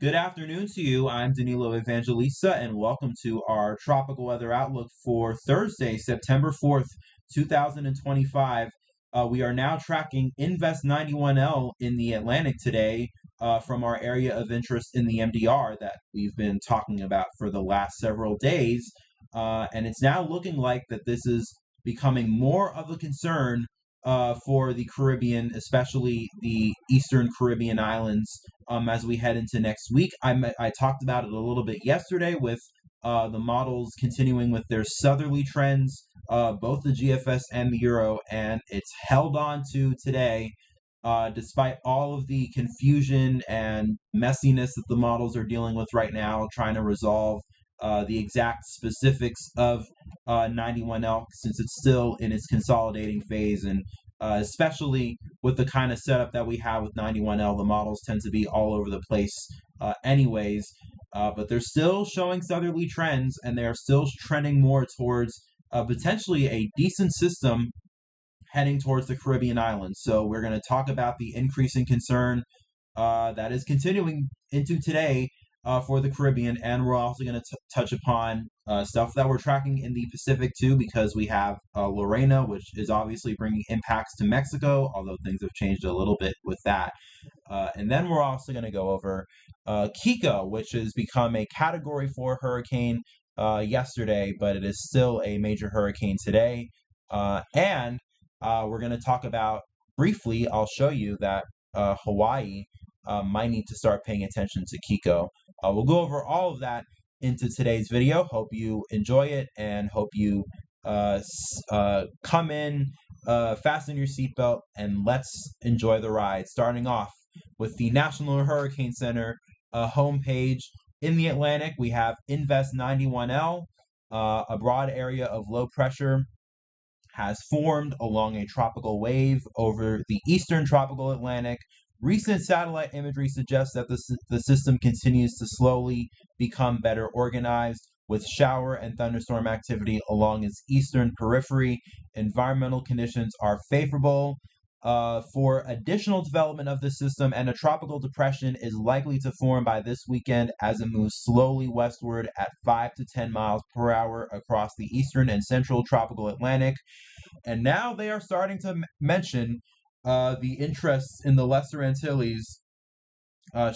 Good afternoon to you. I'm Danilo Evangelista, and welcome to our tropical weather outlook for Thursday, September 4th, 2025. We are now tracking Invest 91L in the Atlantic today from our area of interest in the MDR that we've been talking about for the last several days. And it's now looking like that this is becoming more of a concern for the Caribbean, especially the Eastern Caribbean islands as we head into next week. I talked about it a little bit yesterday with the models continuing with their southerly trends, both the GFS and the Euro, and it's held on to today. Despite all of the confusion and messiness that the models are dealing with right now, trying to resolve the exact specifics of 91L since it's still in its consolidating phase, and especially with the kind of setup that we have with 91L, the models tend to be all over the place anyways. But they're still showing southerly trends, and they are still trending more towards potentially a decent system heading towards the Caribbean islands. So we're going to talk about the increasing concern that is continuing into today for the Caribbean, and we're also going to touch upon stuff that we're tracking in the Pacific too, because we have Lorena, which is obviously bringing impacts to Mexico, although things have changed a little bit with that. And then we're also going to go over Kiko, which has become a Category 4 hurricane yesterday, but it is still a major hurricane today. And we're going to talk about briefly, I'll show you that Hawaii might need to start paying attention to Kiko. We'll go over all of that into today's video. Hope you enjoy it, and hope you come in, fasten your seatbelt, and let's enjoy the ride. Starting off with the National Hurricane Center homepage in the Atlantic, we have Invest 91L, a broad area of low pressure has formed along a tropical wave over the eastern tropical Atlantic. Recent satellite imagery suggests that the system continues to slowly become better organized, with shower and thunderstorm activity along its eastern periphery. Environmental conditions are favorable for additional development of the system, and a tropical depression is likely to form by this weekend as it moves slowly westward at 5 to 10 miles per hour across the eastern and central tropical Atlantic. And now they are starting to mention the interests in the Lesser Antilles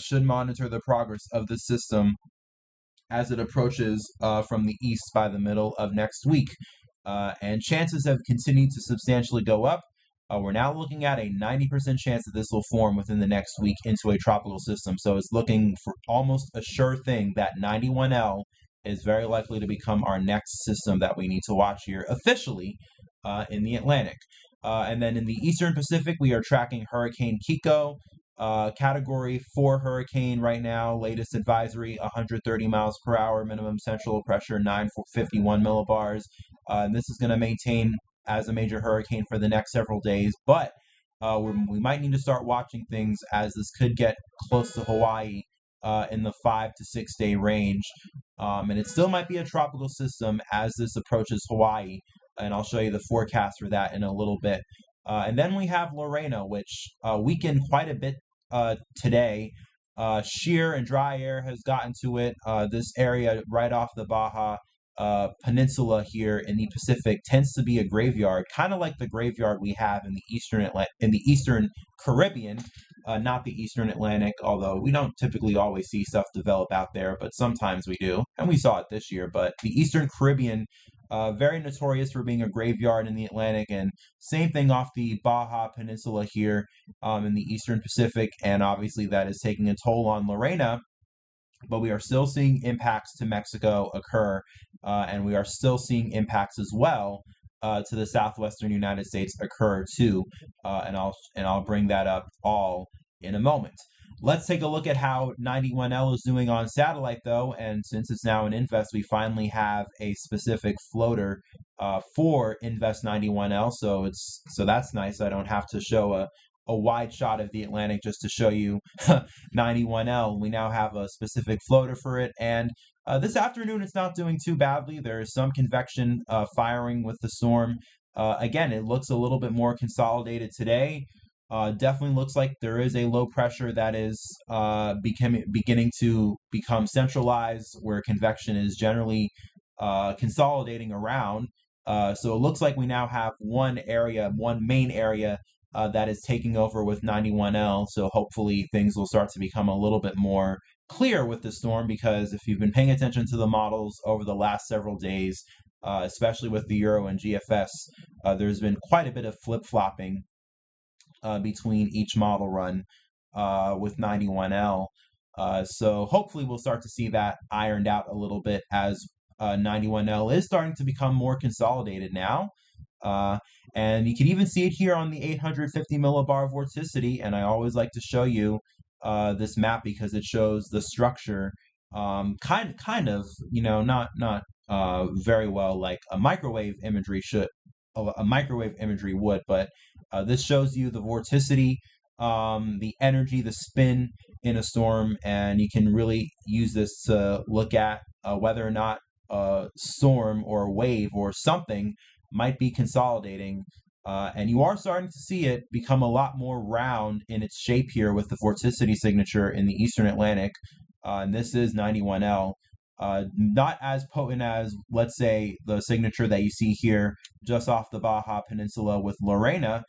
should monitor the progress of the system as it approaches from the east by the middle of next week. And chances have continued to substantially go up. We're now looking at a 90% chance that this will form within the next week into a tropical system. So it's looking for almost a sure thing that 91L is very likely to become our next system that we need to watch here officially in the Atlantic. And then in the Eastern Pacific, we are tracking Hurricane Kiko, Category 4 hurricane right now. Latest advisory, 130 miles per hour, minimum central pressure, 951 millibars. And this is going to maintain as a major hurricane for the next several days, but we might need to start watching things as this could get close to Hawaii in the 5 to 6 day range. And it still might be a tropical system as this approaches Hawaii, and I'll show you the forecast for that in a little bit. And then we have Lorena, which weakened quite a bit today. Sheer and dry air has gotten to it. This area right off the Baja Peninsula here in the Pacific tends to be a graveyard, kind of like the graveyard we have in the Eastern Caribbean, not the Eastern Atlantic, although we don't typically always see stuff develop out there, but sometimes we do, and we saw it this year. But the Eastern Caribbean, very notorious for being a graveyard in the Atlantic, and same thing off the Baja Peninsula here in the Eastern Pacific, and obviously that is taking a toll on Lorena. But we are still seeing impacts to Mexico occur, and we are still seeing impacts as well to the southwestern United States occur too. And I'll bring that up all in a moment. Let's take a look at how 91L is doing on satellite, though, and since it's now an Invest, we finally have a specific floater for Invest 91L. So that's nice. I don't have to show a wide shot of the Atlantic just to show you 91L. We now have a specific floater for it, and this afternoon it's not doing too badly. There is some convection firing with the storm. Again, it looks a little bit more consolidated today. Definitely looks like there is a low pressure that is beginning to become centralized, where convection is generally consolidating around. So it looks like we now have one area, one main area that is taking over with 91L. So hopefully things will start to become a little bit more clear with the storm, because if you've been paying attention to the models over the last several days, especially with the Euro and GFS, there's been quite a bit of flip-flopping between each model run with 91L. So hopefully we'll start to see that ironed out a little bit, as 91L is starting to become more consolidated now. Uh, and you can even see it here on the 850 millibar vorticity. And I always like to show you this map because it shows the structure, kind of, not very well like a microwave imagery should, a microwave imagery would, but this shows you the vorticity, the energy, the spin in a storm, and you can really use this to look at whether or not a storm or a wave or something might be consolidating. And you are starting to see it become a lot more round in its shape here with the vorticity signature in the Eastern Atlantic. And this is 91L. Not as potent as, let's say, the signature that you see here just off the Baja Peninsula with Lorena.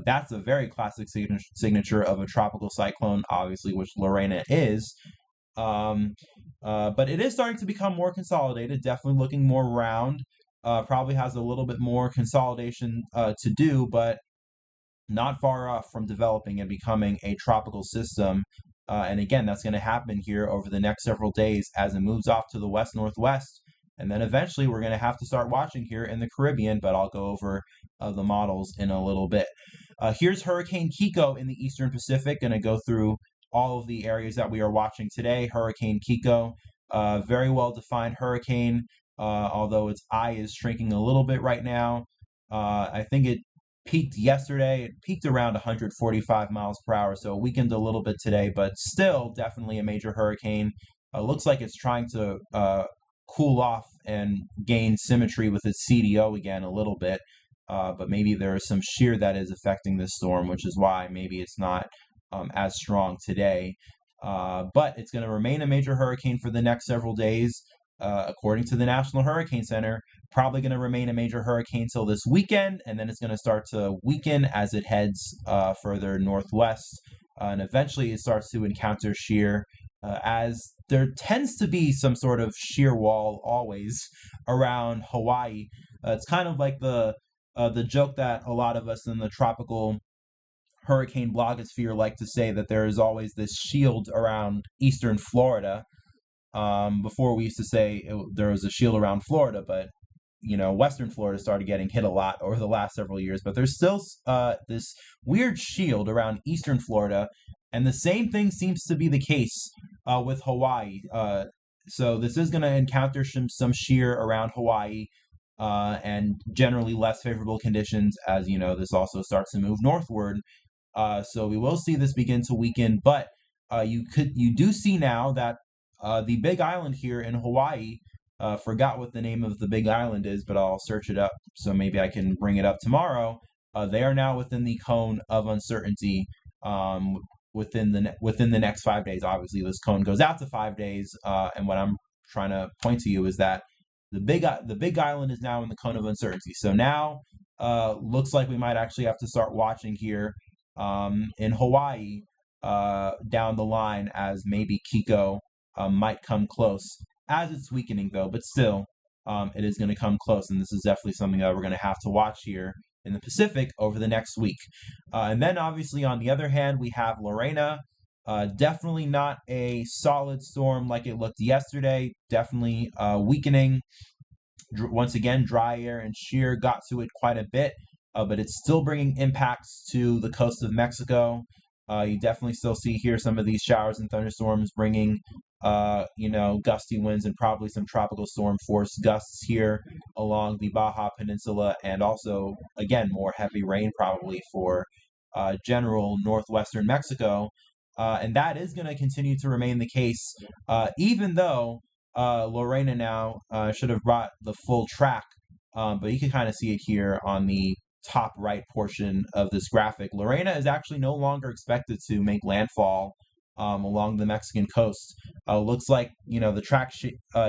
That's a very classic signature of a tropical cyclone, obviously, which Lorena is. But it is starting to become more consolidated, definitely looking more round. Probably has a little bit more consolidation to do, but not far off from developing and becoming a tropical system. And again, that's going to happen here over the next several days as it moves off to the west-northwest. And then eventually we're going to have to start watching here in the Caribbean, but I'll go over the models in a little bit. Here's Hurricane Kiko in the Eastern Pacific. Going to go through all of the areas that we are watching today. Hurricane Kiko, very well-defined hurricane, although its eye is shrinking a little bit right now. I think it peaked yesterday. It peaked around 145 miles per hour, so it weakened a little bit today, but still definitely a major hurricane. Looks like it's trying to cool off and gain symmetry with its CDO again a little bit, but maybe there is some shear that is affecting this storm, which is why maybe it's not as strong today. But it's going to remain a major hurricane for the next several days. According to the National Hurricane Center, probably going to remain a major hurricane till this weekend, and then it's going to start to weaken as it heads further northwest, and eventually it starts to encounter shear, as there tends to be some sort of shear wall always around Hawaii. It's kind of like the joke that a lot of us in the tropical hurricane blogosphere like to say, that there is always this shield around eastern Florida. Before we used to say there was a shield around Florida, but Western Florida started getting hit a lot over the last several years. But there's still this weird shield around Eastern Florida, and the same thing seems to be the case with Hawaii. So this is going to encounter some shear around Hawaii, and generally less favorable conditions as this also starts to move northward. So we will see this begin to weaken, but you do see now that the Big Island here in Hawaii, forgot what the name of the Big Island is, but I'll search it up so maybe I can bring it up tomorrow. They are now within the cone of uncertainty within the next 5 days. Obviously, this cone goes out to 5 days, and what I'm trying to point to you is that the Big Island is now in the cone of uncertainty. So now looks like we might actually have to start watching here in Hawaii down the line, as maybe Kiko might come close as it's weakening, though, but still it is going to come close, and this is definitely something that we're going to have to watch here in the Pacific over the next week. And then obviously on the other hand, we have Lorena. Definitely not a solid storm like it looked yesterday, definitely weakening. Once again, dry air and shear got to it quite a bit, but it's still bringing impacts to the coast of Mexico. You definitely still see here some of these showers and thunderstorms bringing, gusty winds and probably some tropical storm force gusts here along the Baja Peninsula, and also, again, more heavy rain probably for general northwestern Mexico. And that is going to continue to remain the case, even though Lorena now should have brought the full track, but you can kind of see it here on the top right portion of this graphic, Lorena is actually no longer expected to make landfall along the Mexican coast. Looks like, the track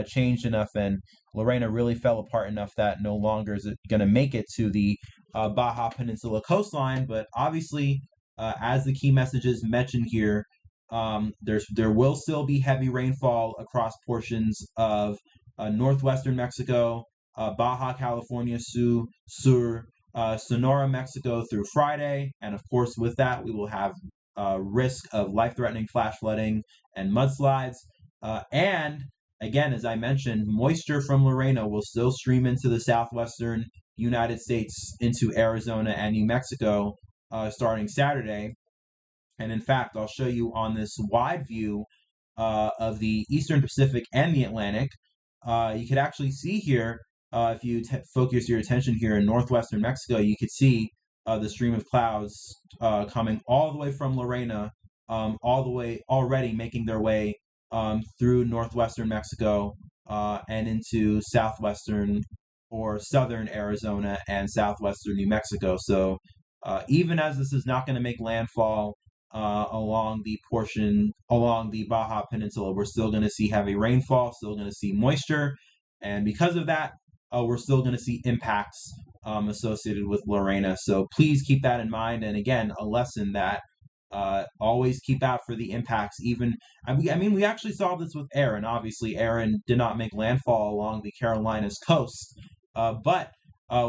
changed enough, and Lorena really fell apart enough that no longer is it going to make it to the Baja Peninsula coastline. But obviously, as the key messages mentioned here, there will still be heavy rainfall across portions of northwestern Mexico, Baja California Sur, Sonora, Mexico through Friday. And of course, with that, we will have risk of life-threatening flash flooding and mudslides. And again, as I mentioned, moisture from Lorena will still stream into the southwestern United States, into Arizona and New Mexico starting Saturday. And in fact, I'll show you on this wide view of the Eastern Pacific and the Atlantic. You could actually see here, if you focus your attention here in northwestern Mexico, you could see the stream of clouds coming all the way from Lorena, all the way already making their way through northwestern Mexico and into southwestern or southern Arizona and southwestern New Mexico. So even as this is not going to make landfall along the Baja Peninsula, we're still going to see heavy rainfall, still going to see moisture, and because of that, we're still going to see impacts associated with Lorena. So please keep that in mind. And again, a lesson that always keep out for the impacts. We actually saw this with Aaron. Obviously, Aaron did not make landfall along the Carolinas coast, but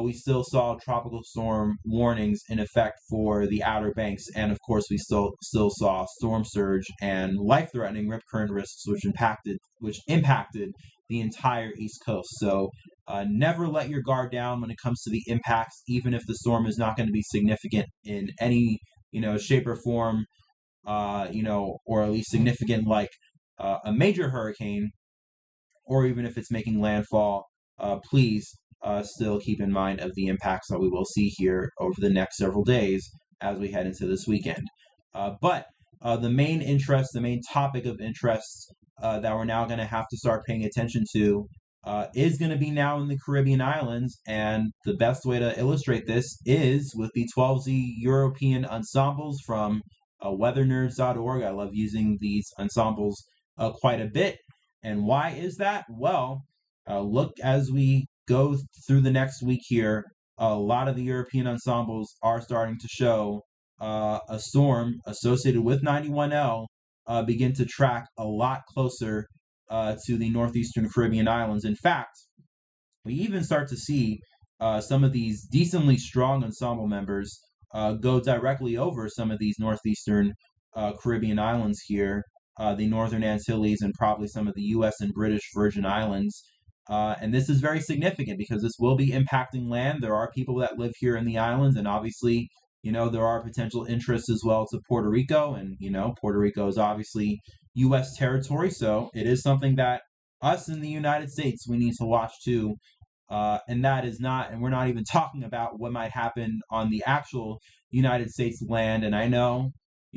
we still saw tropical storm warnings in effect for the Outer Banks, and of course, we still saw storm surge and life-threatening rip current risks, which impacted the entire East Coast. So never let your guard down when it comes to the impacts, even if the storm is not going to be significant in any shape or form, or at least significant like a major hurricane, or even if it's making landfall. Please still keep in mind of the impacts that we will see here over the next several days as we head into this weekend. But the main topic of interest that we're now going to have to start paying attention to is going to be now in the Caribbean islands. And the best way to illustrate this is with the 12Z European ensembles from weathernerds.org. I love using these ensembles quite a bit. And why is that? Well, look, as we go through the next week here, a lot of the European ensembles are starting to show a storm associated with 91L begin to track a lot closer to the northeastern Caribbean islands. In fact, we even start to see some of these decently strong ensemble members go directly over some of these northeastern Caribbean islands here, the Northern Antilles, and probably some of the U.S. and British Virgin Islands. And this is very significant because this will be impacting land. There are people that live here in the islands, and obviously, there are potential interests as well to Puerto Rico, and, Puerto Rico is obviously U.S. territory, so it is something that us in the United States, we need to watch too. And we're not even talking about what might happen on the actual United States land. And I know,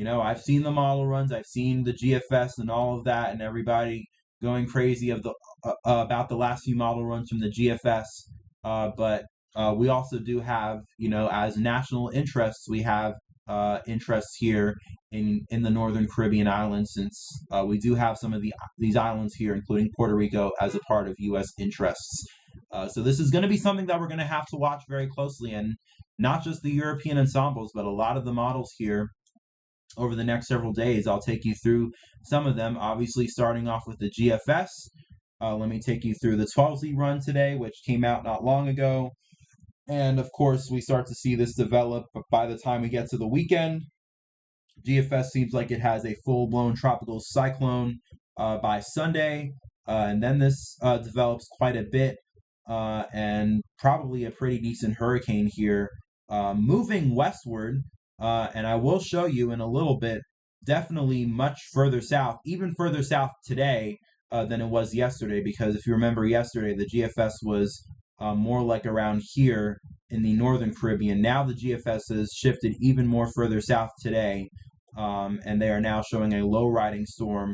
I've seen the model runs, I've seen the GFS and all of that, and everybody going crazy about the last few model runs from the GFS. But we also do have, as national interests, we have interests here in the Northern Caribbean islands, since we do have some of these islands here, including Puerto Rico, as a part of U.S. interests. So this is going to be something that we're going to have to watch very closely, and not just the European ensembles, but a lot of the models here over the next several days. I'll take you through some of them, obviously starting off with the GFS. Let me take you through the 12Z run today, which came out not long ago. And of course, we start to see this develop by the time we get to the weekend. GFS seems like it has a full-blown tropical cyclone by Sunday. And then this develops quite a bit and probably a pretty decent hurricane here, moving westward. And I will show you in a little bit, definitely much further south, even further south today than it was yesterday. Because if you remember yesterday, the GFS was more like around here in the Northern Caribbean. Now the GFS has shifted even more further south today, and they are now showing a low riding storm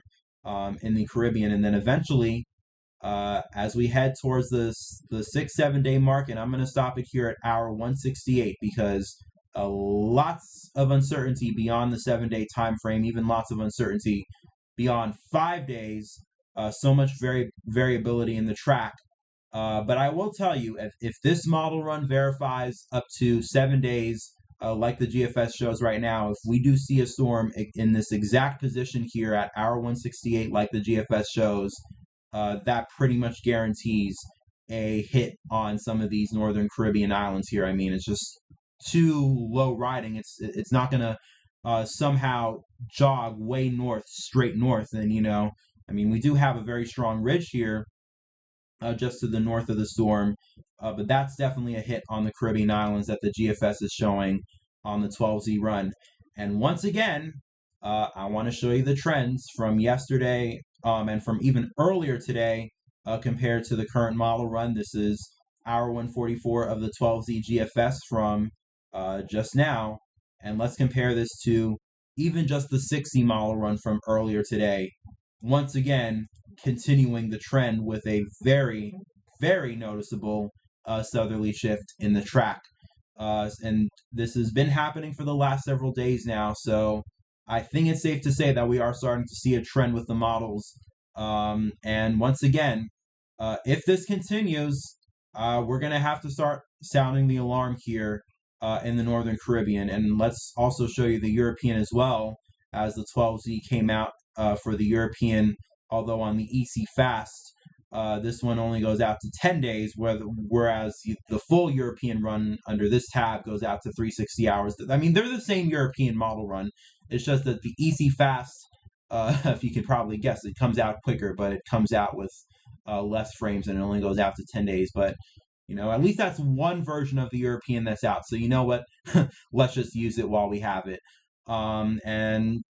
in the Caribbean. And then eventually, as we head towards the 6-7 day mark, and I'm going to stop it here at hour 168 because lots of uncertainty beyond the 7 day time frame, even lots of uncertainty beyond 5 days. So much variability in the track. But I will tell you, if this model run verifies up to 7 days, like the GFS shows right now, if we do see a storm in this exact position here at hour 168, like the GFS shows, that pretty much guarantees a hit on some of these northern Caribbean islands here. I mean, it's just too low riding. It's not gonna somehow jog way north, straight north, and I mean, we do have a very strong ridge here just to the north of the storm. But that's definitely a hit on the Caribbean islands that the GFS is showing on the 12Z run. And once again, I want to show you the trends from yesterday and from even earlier today compared to the current model run. This is hour 144 of the 12Z GFS from just now. And let's compare this to even just the 60 model run from earlier today. Once again, continuing the trend with a very, very noticeable southerly shift in the track. And this has been happening for the last several days now, so I think it's safe to say that we are starting to see a trend with the models. And once again, if this continues, we're going to have to start sounding the alarm here in the Northern Caribbean. And let's also show you the European as well, as the 12Z came out for the European, although on the EC Fast, this one only goes out to 10 days, whereas the full European run under this tab goes out to 360 hours. I mean, they're the same European model run. It's just that the EC Fast, if you can probably guess, it comes out quicker, but it comes out with less frames and it only goes out to 10 days. But, at least that's one version of the European that's out. So you know what? Let's just use it while we have it. And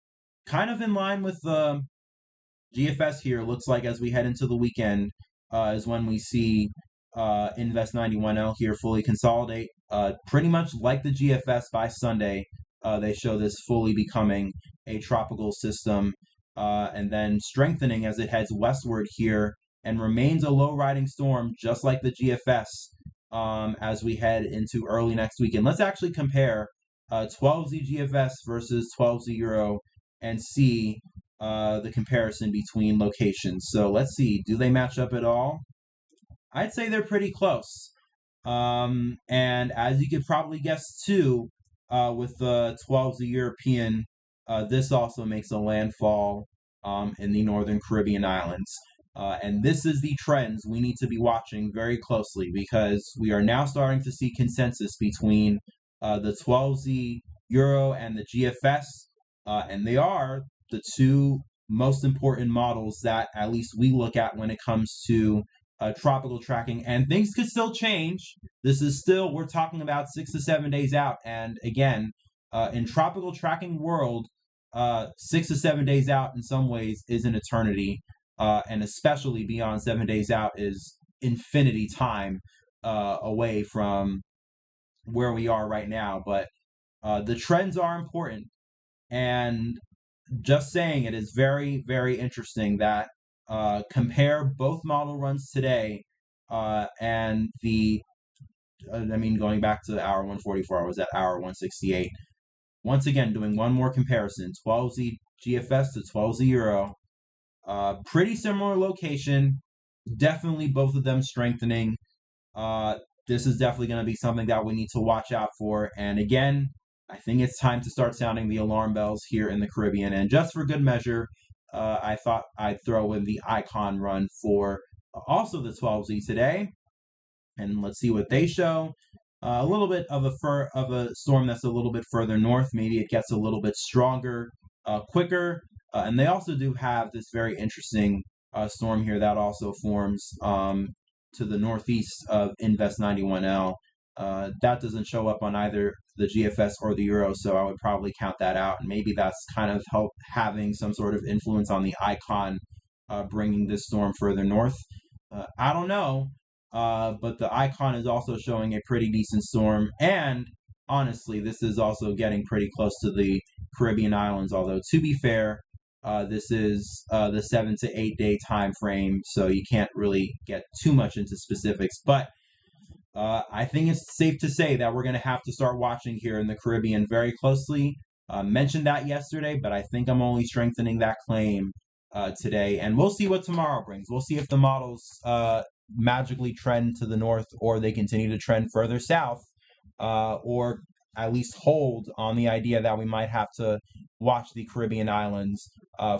kind of in line with the GFS here, looks like as we head into the weekend is when we see Invest 91L here fully consolidate. Pretty much like the GFS by Sunday, they show this fully becoming a tropical system and then strengthening as it heads westward here and remains a low riding storm just like the GFS as we head into early next weekend. Let's actually compare 12Z GFS versus 12Z Euro and see the comparison between locations. So let's see, do they match up at all? I'd say they're pretty close. And as you could probably guess too, with the 12Z European, this also makes a landfall in the Northern Caribbean islands. And this is the trends we need to be watching very closely because we are now starting to see consensus between the 12Z Euro and the GFS, and they are the two most important models that at least we look at when it comes to tropical tracking. And things could still change. This is still, we're talking about 6 to 7 days out. And again, in tropical tracking world, 6 to 7 days out in some ways is an eternity. And especially beyond 7 days out is infinity time away from where we are right now. But the trends are important. And just saying, it is very, very interesting that compare both model runs today and going back to hour 144, I was at hour 168. Once again, doing one more comparison, 12Z GFS to 12Z Euro. Pretty similar location, definitely both of them strengthening. This is definitely going to be something that we need to watch out for. And again, I think it's time to start sounding the alarm bells here in the Caribbean. And just for good measure, I thought I'd throw in the Icon run for also the 12Z today. And let's see what they show. A little bit of a storm that's a little bit further north. Maybe it gets a little bit stronger, quicker. And they also do have this very interesting storm here that also forms to the northeast of Invest 91L. That doesn't show up on either the GFS or the Euro, so I would probably count that out. And maybe that's kind of having some sort of influence on the Icon bringing this storm further north. I don't know, but the Icon is also showing a pretty decent storm. And honestly, this is also getting pretty close to the Caribbean islands, although to be fair, This is the 7 to 8 day time frame, so you can't really get too much into specifics. But I think it's safe to say that we're going to have to start watching here in the Caribbean very closely. Mentioned that yesterday, but I think I'm only strengthening that claim today. And we'll see what tomorrow brings. We'll see if the models magically trend to the north or they continue to trend further south, or at least hold on the idea that we might have to watch the Caribbean islands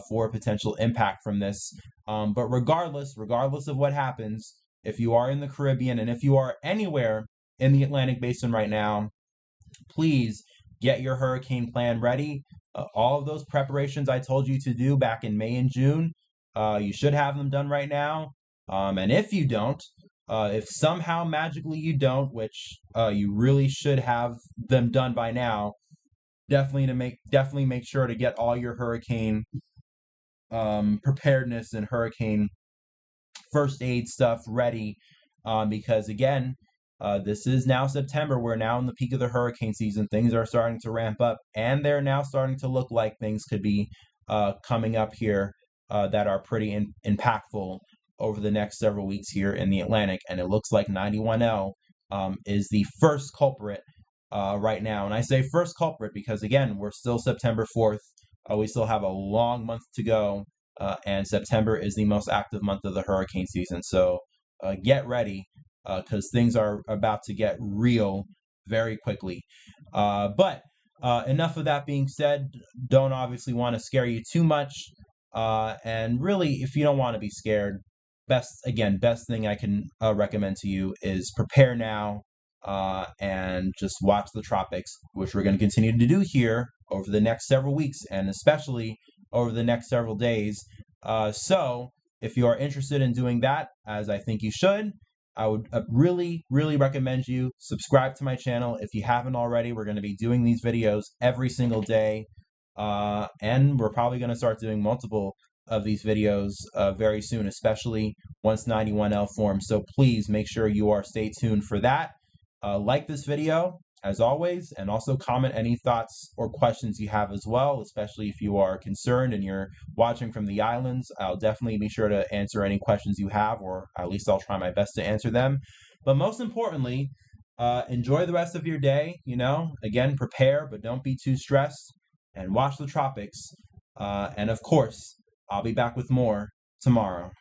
for potential impact from this. But regardless of what happens, if you are in the Caribbean and if you are anywhere in the Atlantic Basin right now, please get your hurricane plan ready. All of those preparations I told you to do back in May and June, you should have them done right now. And if you don't, if somehow magically you don't, which you really should have them done by now, definitely make sure to get all your hurricane preparedness and hurricane first aid stuff ready, because again, this is now September. We're now in the peak of the hurricane season. Things are starting to ramp up, and they're now starting to look like things could be coming up here that are pretty impactful over the next several weeks here in the Atlantic. And it looks like 91L is the first culprit right now. And I say first culprit because, again, we're still September 4th. We still have a long month to go. And September is the most active month of the hurricane season. So get ready, because things are about to get real very quickly. But enough of that being said, don't obviously want to scare you too much. And really, if you don't want to be scared, best thing I can recommend to you is prepare now, and just watch the tropics, which we're going to continue to do here over the next several weeks, and especially over the next several days. So if you are interested in doing that, as I think you should, I would really recommend you subscribe to my channel if you haven't already. We're going to be doing these videos every single day, and we're probably going to start doing multiple of these videos very soon, especially once 91L forms. So please make sure you are stay tuned for that. Like this video, as always, and also comment any thoughts or questions you have as well, especially if you are concerned and you're watching from the islands. I'll definitely be sure to answer any questions you have, or at least I'll try my best to answer them. But most importantly, enjoy the rest of your day. Again, prepare, but don't be too stressed, and watch the tropics. And of course, I'll be back with more tomorrow.